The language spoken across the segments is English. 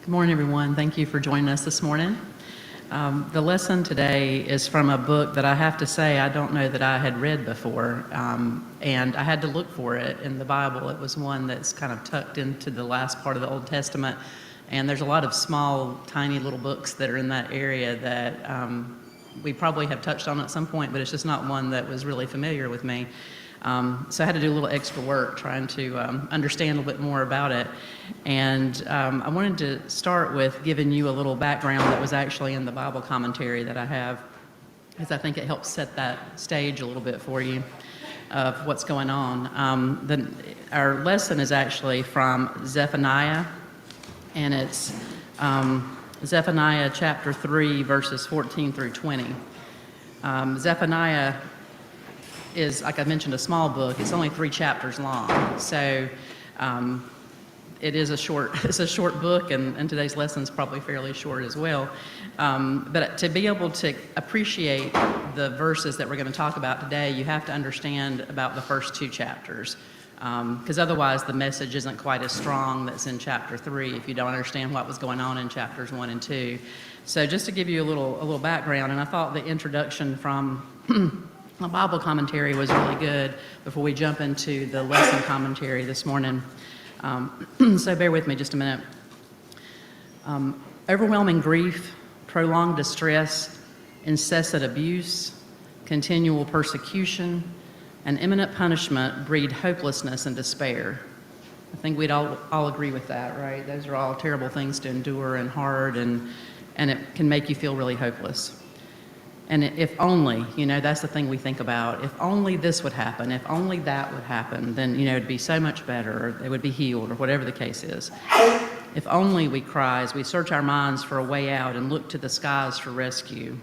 Good morning, everyone. Thank you for joining us this morning. The lesson today is from a book that I have to say I don't know that I had read before, and I had to look for it in the Bible. It was one that's kind of tucked into the last part of the Old Testament, and there's a lot of small, tiny little books that are in that area that we probably have touched on at some point, but it's just not one that was really familiar with me. So I had to do a little extra work trying to understand a little bit more about it. And I wanted to start with giving you a little background that was actually in the Bible commentary that I have, because I think it helps set that stage a little bit for you of what's going on. Our lesson is actually from Zephaniah, and it's Zephaniah chapter 3, verses 14 through 20. Zephaniah is, like I mentioned, a small book. It's only 3 chapters long, so it is it's a short book, and today's lesson is probably fairly short as well. But to be able to appreciate the verses that we're going to talk about today, you have to understand about the first 2 chapters, because otherwise the message isn't quite as strong that's in chapter 3 if you don't understand what was going on in chapters 1 and 2. So just to give you a little background, and I thought the introduction from the Bible commentary was really good before we jump into the lesson commentary this morning. So bear with me just a minute. Overwhelming grief, prolonged distress, incessant abuse, continual persecution, and imminent punishment breed hopelessness and despair. I think we'd all agree with that, right? Those are all terrible things to endure and hard, and it can make you feel really hopeless. And if only, that's the thing we think about. If only this would happen, if only that would happen, then, it'd be so much better, or they would be healed, or whatever the case is. If only, we cry as we search our minds for a way out and look to the skies for rescue.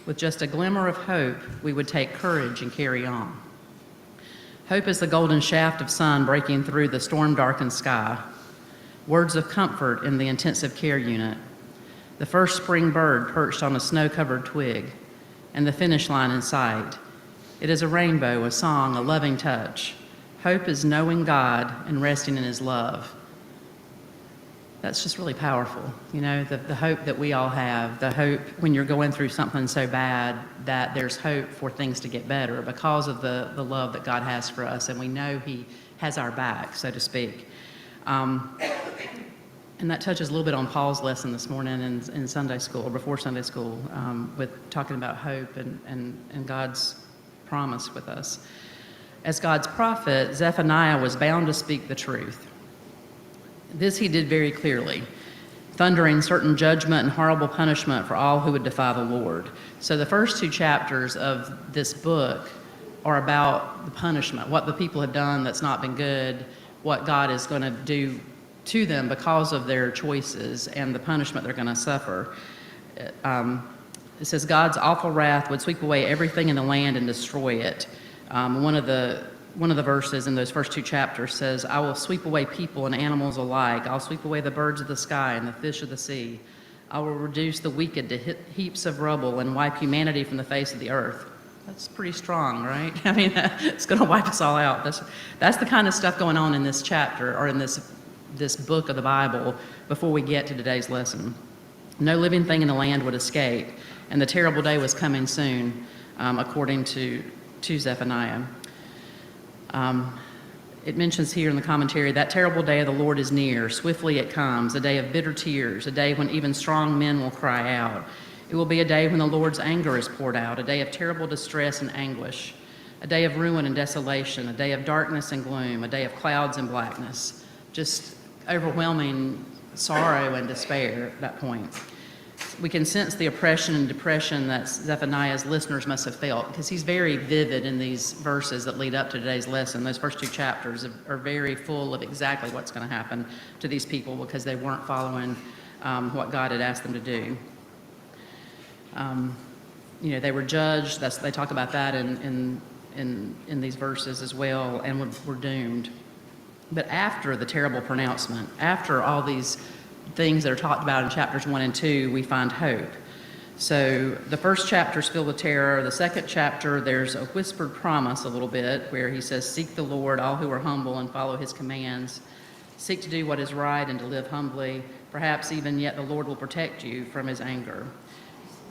With just a glimmer of hope, we would take courage and carry on. Hope is the golden shaft of sun breaking through the storm-darkened sky. Words of comfort in the intensive care unit. The first spring bird perched on a snow-covered twig, and the finish line in sight. It is a rainbow, a song, a loving touch. Hope is knowing God and resting in His love. That's just really powerful, the hope that we all have, the hope when you're going through something so bad that there's hope for things to get better because of the love that God has for us, and we know He has our back, so to speak. And that touches a little bit on Paul's lesson this morning in Sunday school, or before Sunday school, with talking about hope and God's promise with us. As God's prophet, Zephaniah was bound to speak the truth. This he did very clearly, thundering certain judgment and horrible punishment for all who would defy the Lord. So the first 2 chapters of this book are about the punishment, what the people have done that's not been good, what God is going to do to them because of their choices, and the punishment they're going to suffer. It says God's awful wrath would sweep away everything in the land and destroy it. One of the verses in those first 2 chapters says, I will sweep away people and animals alike. I'll sweep away the birds of the sky and the fish of the sea. I will reduce the wicked to heaps of rubble and wipe humanity from the face of the earth. That's pretty strong, right? I mean, it's going to wipe us all out. That's the kind of stuff going on in this chapter, or in this book of the Bible, before we get to today's lesson. No living thing in the land would escape, and the terrible day was coming soon, according to Zephaniah. It mentions here in the commentary, that terrible day of the Lord is near. Swiftly it comes, a day of bitter tears, a day when even strong men will cry out. It will be a day when the Lord's anger is poured out, a day of terrible distress and anguish, a day of ruin and desolation, a day of darkness and gloom, a day of clouds and blackness. Just overwhelming sorrow and despair at that point. We can sense the oppression and depression that Zephaniah's listeners must have felt, because he's very vivid in these verses that lead up to today's lesson. Those first 2 chapters are very full of exactly what's going to happen to these people because they weren't following what God had asked them to do. They were judged. They talk about that in these verses as well, and were doomed. But after the terrible pronouncement, after all these things that are talked about in chapters 1 and 2, we find hope. So the first chapter's filled with terror. The second chapter, there's a whispered promise a little bit where he says, seek the Lord, all who are humble, and follow His commands. Seek to do what is right and to live humbly. Perhaps even yet the Lord will protect you from his anger.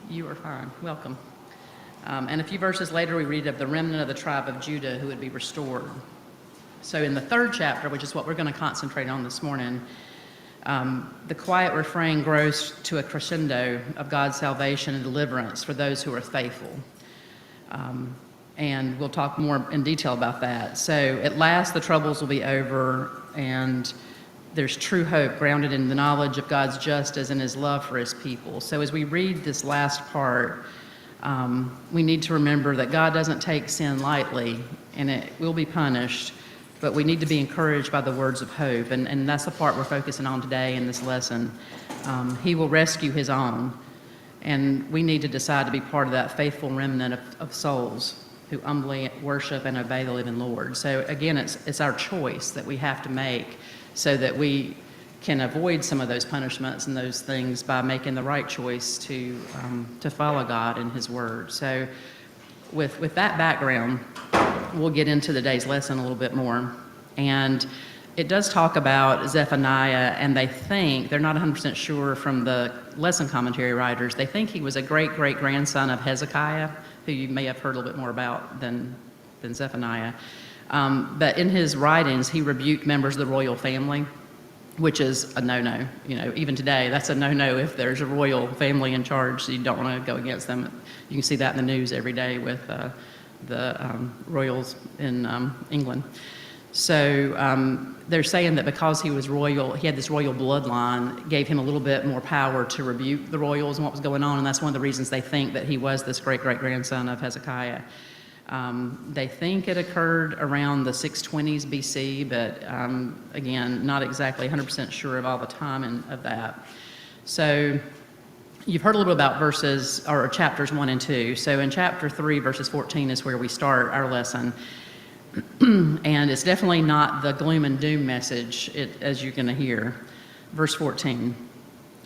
You are fine. Welcome. And a few verses later, we read of the remnant of the tribe of Judah who would be restored. So in the third chapter, which is what we're going to concentrate on this morning, the quiet refrain grows to a crescendo of God's salvation and deliverance for those who are faithful. And we'll talk more in detail about that. So at last, the troubles will be over, and there's true hope grounded in the knowledge of God's justice and his love for his people. So as we read this last part, we need to remember that God doesn't take sin lightly, and it will be punished, but we need to be encouraged by the words of hope, and that's the part we're focusing on today in this lesson. He will rescue his own, and we need to decide to be part of that faithful remnant of souls who humbly worship and obey the living Lord. So again, it's our choice that we have to make so that we can avoid some of those punishments and those things by making the right choice to follow God and his word. So with that background, we'll get into the day's lesson a little bit more. And it does talk about Zephaniah, and they're not 100% sure from the lesson commentary writers, they think he was a great-great-grandson of Hezekiah, who you may have heard a little bit more about than Zephaniah. But in his writings, he rebuked members of the royal family, which is a no-no. Even today, that's a no-no if there's a royal family in charge. So you don't want to go against them. You can see that in the news every day with the royals in England. So they're saying that because he was royal, he had this royal bloodline, gave him a little bit more power to rebuke the royals and what was going on, and that's one of the reasons they think that he was this great-great-grandson of Hezekiah. They think it occurred around the 620s BC, but again, not exactly 100% sure of all the timing of that. So you've heard a little bit about verses, or chapters 1 and 2. So in chapter 3, verses 14 is where we start our lesson. And it's definitely not the gloom and doom message, as you're going to hear. Verse 14,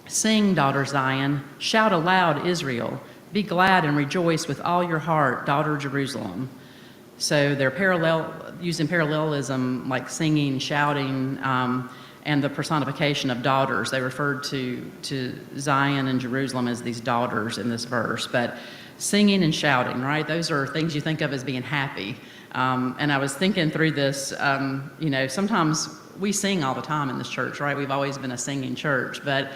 "Sing, daughter Zion, shout aloud, Israel. Be glad and rejoice with all your heart, daughter Jerusalem." So they're using parallelism, like singing, shouting, and the personification of daughters. They referred to Zion and Jerusalem as these daughters in this verse. But singing and shouting, right? Those are things you think of as being happy. And I was thinking through this, sometimes we sing all the time in this church, right? We've always been a singing church, but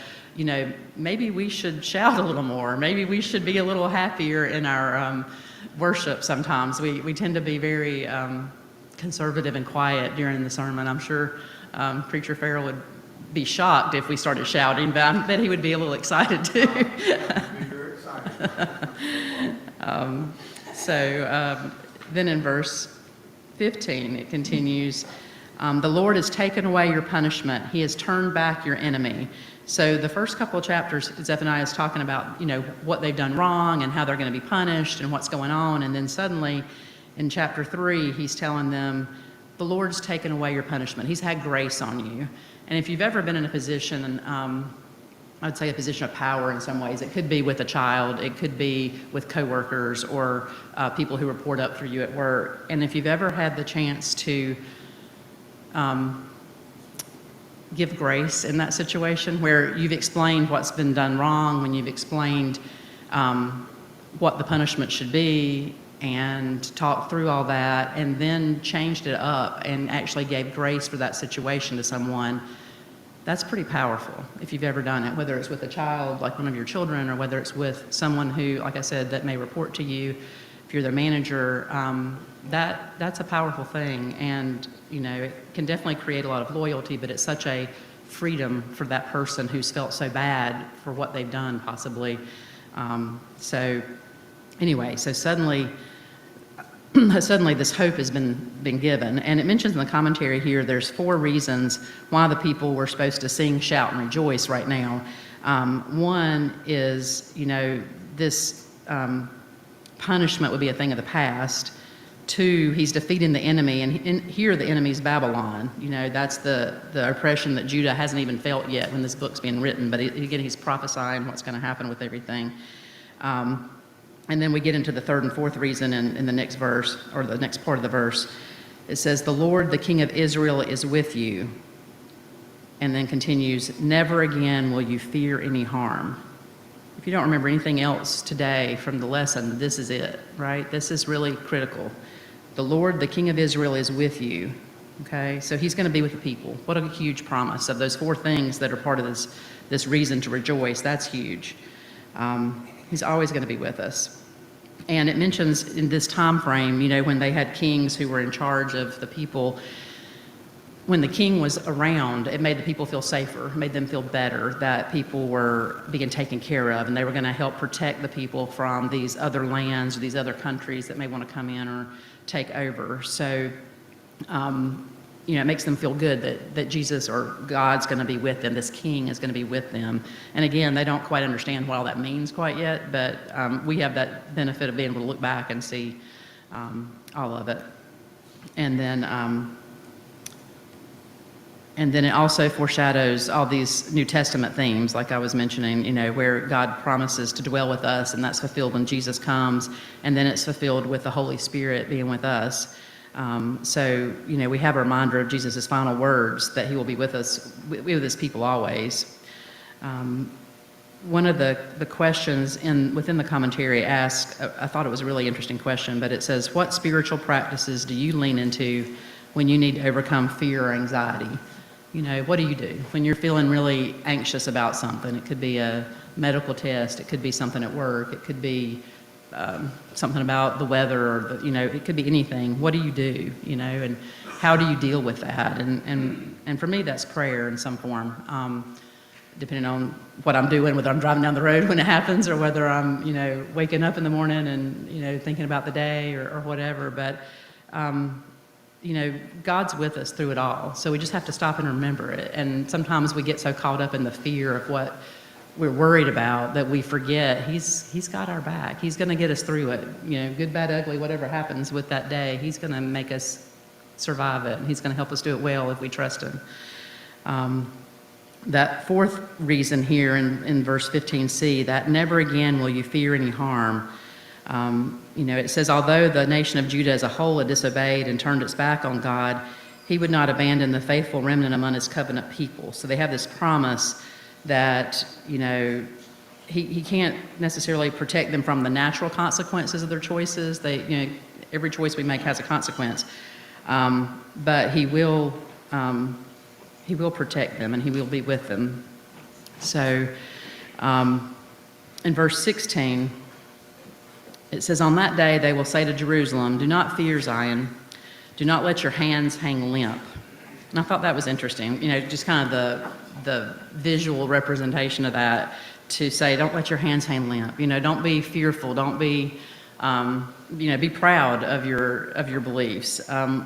maybe we should shout a little more. Maybe we should be a little happier in our worship sometimes. We tend to be very conservative and quiet during the sermon. I'm sure Preacher Farrell would be shocked if we started shouting, but I bet he would be a little excited too. Very excited. Then in verse 15, it continues, "The Lord has taken away your punishment. He has turned back your enemy." So the first couple of chapters, Zephaniah is talking about, what they've done wrong and how they're going to be punished and what's going on. And then suddenly in chapter 3, he's telling them, the Lord's taken away your punishment. He's had grace on you. And if you've ever been in a position, I'd say a position of power in some ways, it could be with a child, it could be with coworkers or people who report up for you at work. And if you've ever had the chance to give grace in that situation where you've explained what's been done wrong, when you've explained what the punishment should be and talked through all that and then changed it up and actually gave grace for that situation to someone, that's pretty powerful if you've ever done it, whether it's with a child, like one of your children, or whether it's with someone who, like I said, that may report to you, if you're their manager. That's a powerful thing, and it can definitely create a lot of loyalty, but it's such a freedom for that person who's felt so bad for what they've done possibly. So suddenly this hope has been given. And it mentions in the commentary here there's 4 reasons why the people were supposed to sing, shout, and rejoice right now. One is, this punishment would be a thing of the past. 2, he's defeating the enemy, and here the enemy's Babylon. That's the oppression that Judah hasn't even felt yet when this book's being written, but again, he's prophesying what's going to happen with everything. And then we get into the 3rd and 4th reason in the next verse, or the next part of the verse. It says, "The Lord, the King of Israel, is with you." and then continues, never again will you fear any harm. If you don't remember anything else today from the lesson, this is it, right? This is really critical. The Lord, the King of Israel, is with you, okay? So he's going to be with the people. What a huge promise of those 4 things that are part of this reason to rejoice. That's huge. He's always going to be with us. And it mentions in this time frame, when they had kings who were in charge of the people, when the king was around, it made the people feel safer, made them feel better that people were being taken care of, and they were going to help protect the people from these other lands or these other countries that may want to come in or take over. So, it makes them feel good that Jesus or God's going to be with them. This king is going to be with them. And again, they don't quite understand what all that means quite yet, but we have that benefit of being able to look back and see all of it. And then it also foreshadows all these New Testament themes, like I was mentioning, where God promises to dwell with us, and that's fulfilled when Jesus comes, and then it's fulfilled with the Holy Spirit being with us. So, we have a reminder of Jesus' final words that he will be with us, with his people always. One of the questions within the commentary asked, I thought it was a really interesting question, but it says, what spiritual practices do you lean into when you need to overcome fear or anxiety? What do you do when you're feeling really anxious about something? It could be a medical test. It could be something at work. It could be something about the weather, or it could be anything. What do you do? And how do you deal with that? And for me, that's prayer in some form, depending on what I'm doing, whether I'm driving down the road when it happens, or whether I'm waking up in the morning and thinking about the day or whatever. But God's with us through it all. So we just have to stop and remember it. And sometimes we get so caught up in the fear of what we're worried about that we forget he's got our back. He's going to get us through it. Good, bad, ugly, whatever happens with that day, he's going to make us survive it. And he's going to help us do it well if we trust him. That 4th reason here in verse 15c, that never again will you fear any harm. It says, although the nation of Judah as a whole had disobeyed and turned its back on God, he would not abandon the faithful remnant among his covenant people. So they have this promise that, he can't necessarily protect them from the natural consequences of their choices. Every choice we make has a consequence. But he will protect them, and he will be with them. So in verse 16, it says, on that day they will say to Jerusalem, do not fear, Zion. Do not let your hands hang limp. And I thought that was interesting, just kind of the visual representation of that, to say, don't let your hands hang limp. Don't be fearful. Don't be, be proud of your beliefs.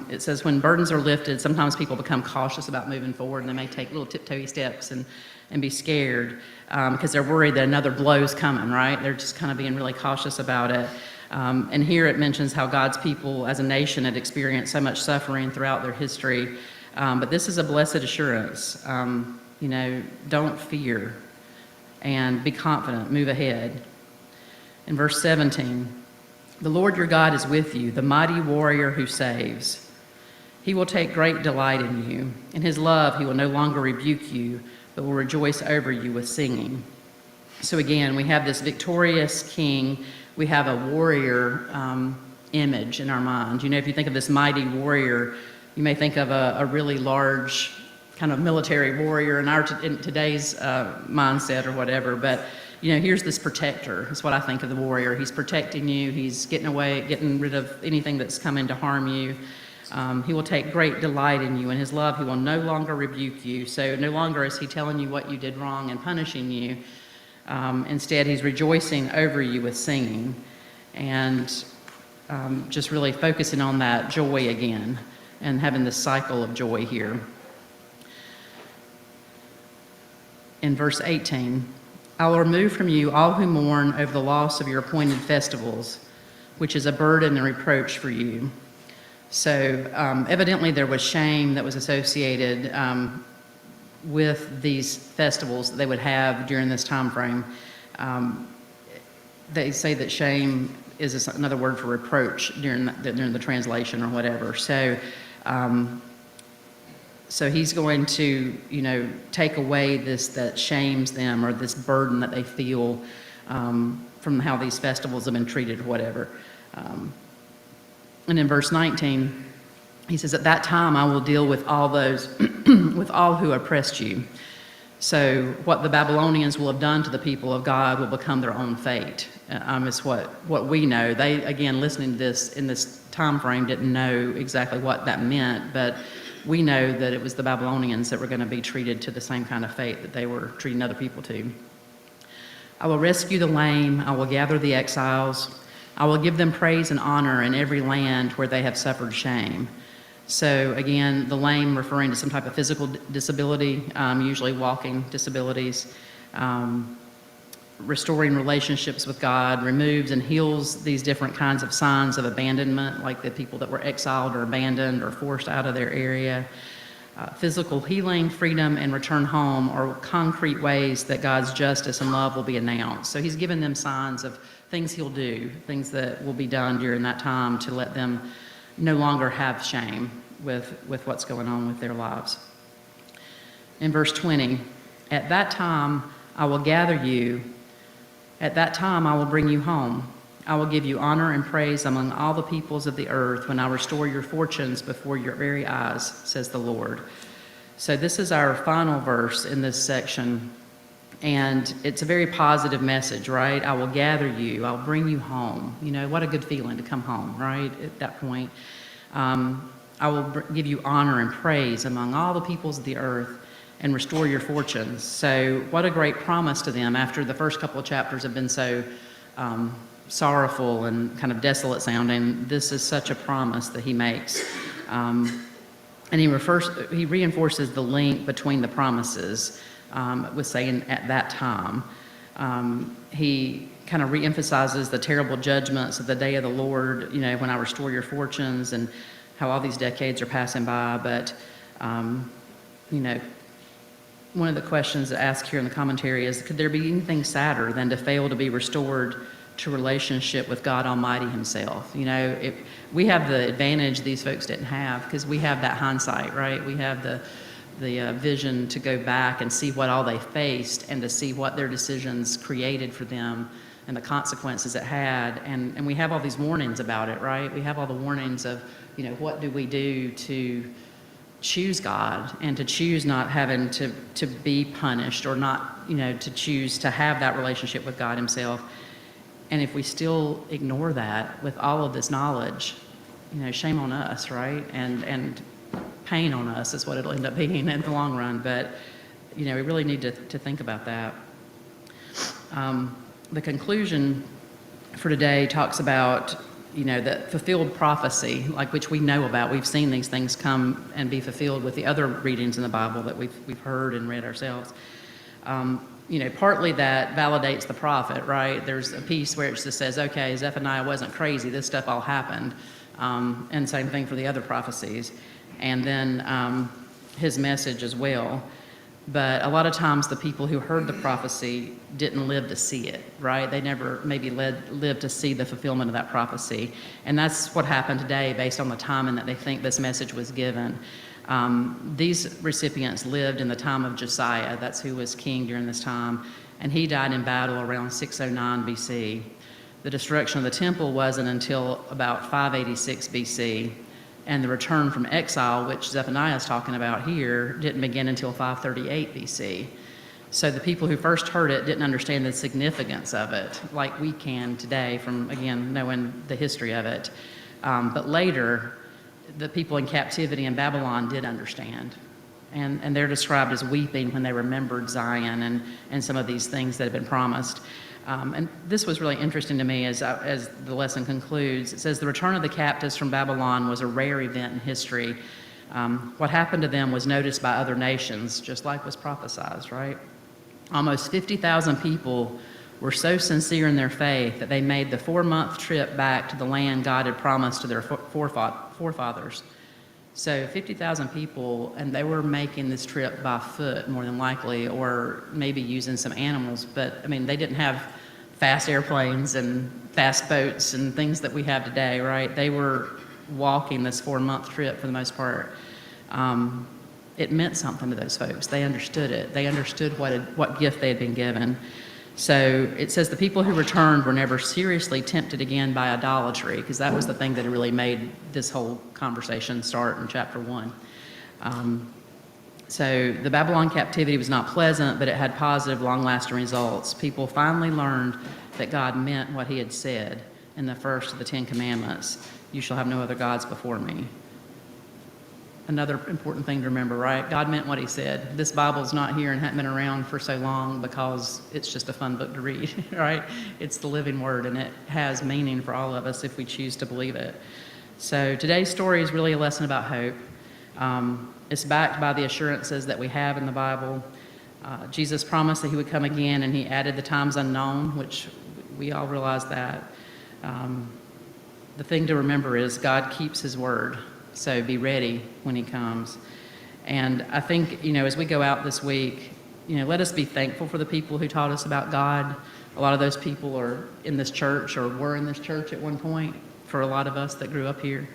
It says when burdens are lifted, sometimes people become cautious about moving forward, and they may take little tiptoey steps and be scared because they're worried that another blow's coming, right? They're just kind of being really cautious about it. And here it mentions how God's people as a nation had experienced so much suffering throughout their history. But this is a blessed assurance. Don't fear and be confident, move ahead. In verse 17, the Lord your God is with you, the mighty warrior who saves. He will take great delight in you. In his love, he will no longer rebuke you, but will rejoice over you with singing. So again, we have this victorious king. We have a warrior image in our mind. If you think of this mighty warrior, you may think of a really large kind of military warrior in today's mindset or whatever. But, here's this protector. That's what I think of the warrior. He's protecting you. He's getting rid of anything that's coming to harm you. He will take great delight in you. In his love, he will no longer rebuke you. So no longer is he telling you what you did wrong and punishing you. Instead, he's rejoicing over you with singing, and just really focusing on that joy again and having this cycle of joy here. In verse 18, I will remove from you all who mourn over the loss of your appointed festivals, which is a burden and reproach for you. So evidently there was shame that was associated with these festivals that they would have during this time frame. They say that shame is another word for reproach during the translation or whatever. So So he's going to, take away this that shames them or this burden that they feel from how these festivals have been treated or whatever. And in verse 19, he says, "At that time I will deal with all those, with all who oppressed you." So what the Babylonians will have done to the people of God will become their own fate. It's what we know. They, again, listening to this in this time frame, didn't know exactly what that meant, but we know that it was the Babylonians that were going to be treated to the same kind of fate that they were treating other people to. "I will rescue the lame. I will gather the exiles. I will give them praise and honor in every land where they have suffered shame." So again, the lame referring to some type of physical disability, usually walking disabilities. Restoring relationships with God removes and heals these different kinds of signs of abandonment, like the people that were exiled or abandoned or forced out of their area. Physical healing, freedom, and return home are concrete ways that God's justice and love will be announced. So he's given them signs of things he'll do, things that will be done during that time to let them no longer have shame with what's going on with their lives. In verse 20, "At that time I will gather you. At that time I will bring you home. I will give you honor and praise among all the peoples of the earth when I restore your fortunes before your very eyes, says the Lord." So this is our final verse in this section, and it's a very positive message, right? I will gather you. I'll bring you home. What a good feeling to come home, right, at that point. I will give you honor and praise among all the peoples of the earth and restore your fortunes. So what a great promise to them after the first couple of chapters have been so sorrowful and kind of desolate sounding. This is such a promise that he makes. And he reinforces the link between the promises with saying "at that time." He kind of reemphasizes the terrible judgments of the day of the Lord, when I restore your fortunes, and how all these decades are passing by. But, one of the questions asked here in the commentary is, could there be anything sadder than to fail to be restored to relationship with God Almighty himself? We have the advantage these folks didn't have, because we have that hindsight, right? We have the vision to go back and see what all they faced and to see what their decisions created for them and the consequences it had. And we have all these warnings about it, right? We have all the warnings of, what do we do to choose God and to choose not having to be punished, or not, to choose to have that relationship with God himself. And if we still ignore that with all of this knowledge, shame on us, right? And pain on us is what it'll end up being in the long run. But, we really need to think about that. The conclusion for today talks about, the fulfilled prophecy, like which we know about. We've seen these things come and be fulfilled with the other readings in the Bible that we've heard and read ourselves. Partly that validates the prophet, right? There's a piece where it just says, okay, Zephaniah wasn't crazy. This stuff all happened. And same thing for the other prophecies. And then his message as well. But a lot of times the people who heard the prophecy didn't live to see it, right? They never maybe lived to see the fulfillment of that prophecy. And that's what happened today based on the timing that they think this message was given. These recipients lived in the time of Josiah. That's who was king during this time. And he died in battle around 609 BC. The destruction of the temple wasn't until about 586 BC. And the return from exile, which Zephaniah is talking about here, didn't begin until 538 BC. So the people who first heard it didn't understand the significance of it, like we can today from, again, knowing the history of it. But later, the people in captivity in Babylon did understand. And they're described as weeping when they remembered Zion and some of these things that had been promised. And this was really interesting to me as the lesson concludes. It says, the return of the captives from Babylon was a rare event in history. What happened to them was noticed by other nations, just like was prophesied, right? Almost 50,000 people were so sincere in their faith that they made the 4-month trip back to the land God had promised to their forefathers. So 50,000 people, and they were making this trip by foot, more than likely, or maybe using some animals. But, I mean, they didn't have fast airplanes and fast boats and things that we have today, right? They were walking this 4-month trip for the most part. it meant something to those folks. They understood it. They understood what gift they had been given. So it says the people who returned were never seriously tempted again by idolatry, because that was the thing that really made this whole conversation start in chapter 1. So the Babylon captivity was not pleasant, but it had positive, long-lasting results. People finally learned that God meant what he had said in the first of the 10 Commandments. You shall have no other gods before me. Another important thing to remember, right? God meant what he said. This Bible's not here and hadn't been around for so long because it's just a fun book to read, right? It's the living word, and it has meaning for all of us if we choose to believe it. So today's story is really a lesson about hope. It's backed by the assurances that we have in the Bible. Jesus promised that he would come again, and he added the times unknown, which we all realize that. The thing to remember is God keeps his word. So be ready when he comes. And I think, as we go out this week, let us be thankful for the people who taught us about God. A lot of those people are in this church or were in this church at one point, for a lot of us that grew up here.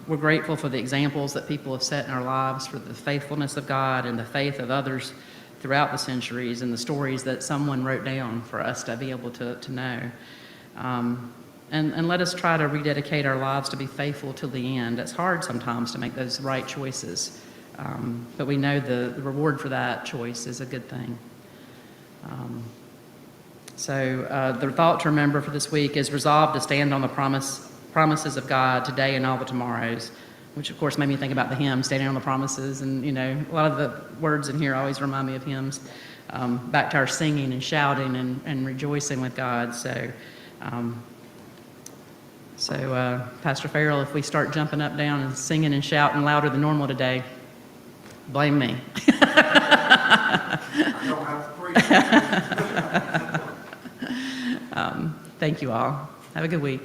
We're grateful for the examples that people have set in our lives, for the faithfulness of God and the faith of others throughout the centuries, and the stories that someone wrote down for us to be able to know. And let us try to rededicate our lives to be faithful till the end. It's hard sometimes to make those right choices, but we know the reward for that choice is a good thing. So the thought to remember for this week is resolve to stand on the promises of God today and all the tomorrows, which of course made me think about the hymn, Standing on the Promises, and a lot of the words in here always remind me of hymns, back to our singing and shouting and rejoicing with God. So Pastor Farrell, if we start jumping up, down, and singing and shouting louder than normal today, blame me. I don't have to preach. Thank you all. Have a good week.